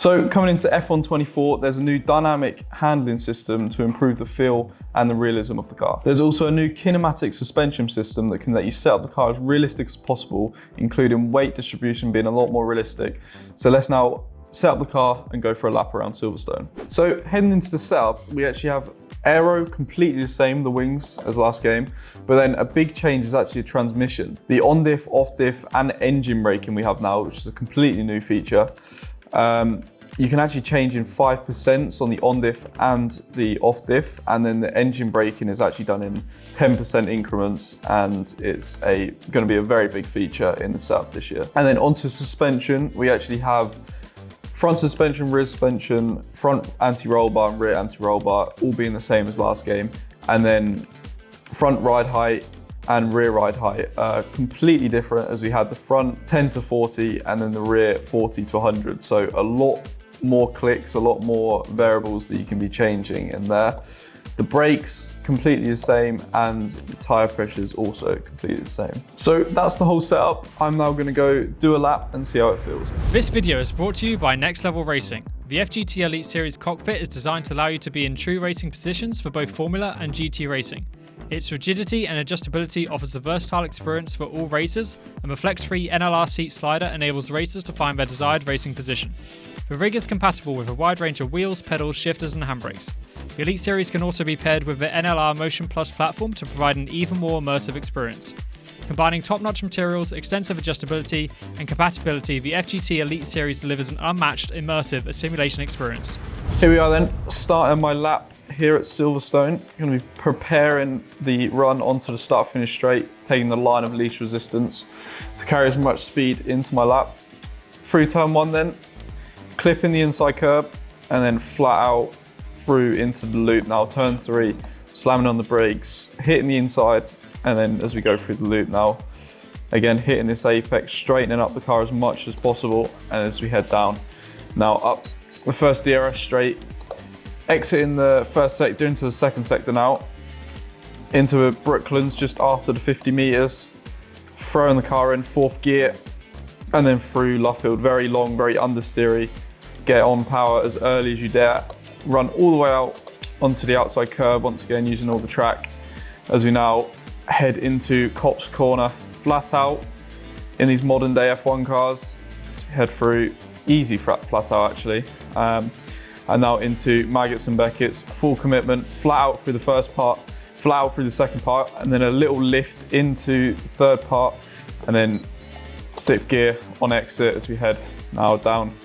So coming into F124, there's a new dynamic handling system to improve the feel and the realism of the car. There's also a new kinematic suspension system that can let you set up the car as realistic as possible, including weight distribution being a lot more realistic. So let's now set up the car and go for a lap around Silverstone. So heading into the setup, we actually have aero completely the same, the wings as last game, but then a big change is actually a transmission. The on-diff, off-diff and engine braking we have now, which is a completely new feature. You can actually change in 5% on the on-diff and the off-diff, and then the engine braking is actually done in 10% increments, and it's going to be a very big feature in the setup this year. And then onto suspension, we actually have front suspension, rear suspension, front anti-roll bar and rear anti-roll bar all being the same as last game. And then front ride height and rear ride height are completely different, as we had the front 10 to 40 and then the rear 40 to 100. So a lot more clicks, a lot more variables that you can be changing in there. The brakes completely the same, and the tyre pressure is also completely the same. So that's the whole setup. I'm now going to go do a lap and see how it feels. This video is brought to you by Next Level Racing. The FGT Elite Series cockpit is designed to allow you to be in true racing positions for both Formula and GT racing. Its rigidity and adjustability offers a versatile experience for all racers, and the flex-free NLR seat slider enables racers to find their desired racing position. The rig is compatible with a wide range of wheels, pedals, shifters and handbrakes. The Elite Series can also be paired with the NLR Motion Plus platform to provide an even more immersive experience. Combining top-notch materials, extensive adjustability and compatibility, the FGT Elite Series delivers an unmatched, immersive simulation experience. Here we are then, starting my lap here at Silverstone. I'm going to be preparing the run onto the start-finish straight, taking the line of least resistance to carry as much speed into my lap. Through turn one then, clipping the inside curb and then flat out through into the loop. Now turn three, slamming on the brakes, hitting the inside, and then as we go through the loop now, again hitting this apex, straightening up the car as much as possible, and as we head down. Now up the first DRS straight, exiting the first sector into the second sector now, into Brooklands just after the 50 meters, throwing the car in fourth gear, and then through Luffield, very long, very understeery, get on power as early as you dare, run all the way out onto the outside curb, once again using all the track, as we now head into Copse Corner, flat out in these modern day F1 cars. So we head through, easy flat out actually, and now into Maggots and Beckett's, full commitment, flat out through the first part, flat out through the second part, and then a little lift into the third part, and then sixth gear on exit as we head now down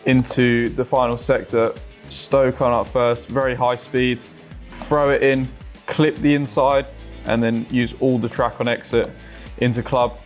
into the final sector. Stoke on up first, very high speed, throw it in, clip the inside, and then use all the track on exit into club.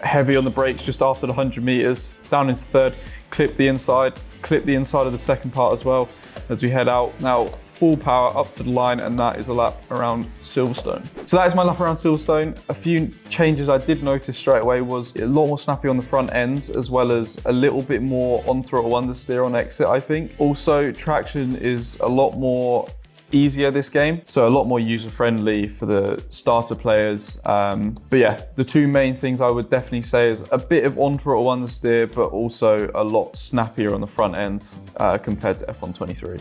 Heavy on the brakes just after the 100 meters, down into third, clip the inside of the second part as well as we head out. Now full power up to the line, and that is a lap around Silverstone. So that is my lap around Silverstone. A few changes I did notice straight away was a lot more snappy on the front end, as well as a little bit more on throttle understeer on exit, I think. Also, traction is a lot more easier this game, so a lot more user-friendly for the starter players. But yeah, the two main things I would definitely say is a bit of on-throttle understeer, but also a lot snappier on the front end compared to F123.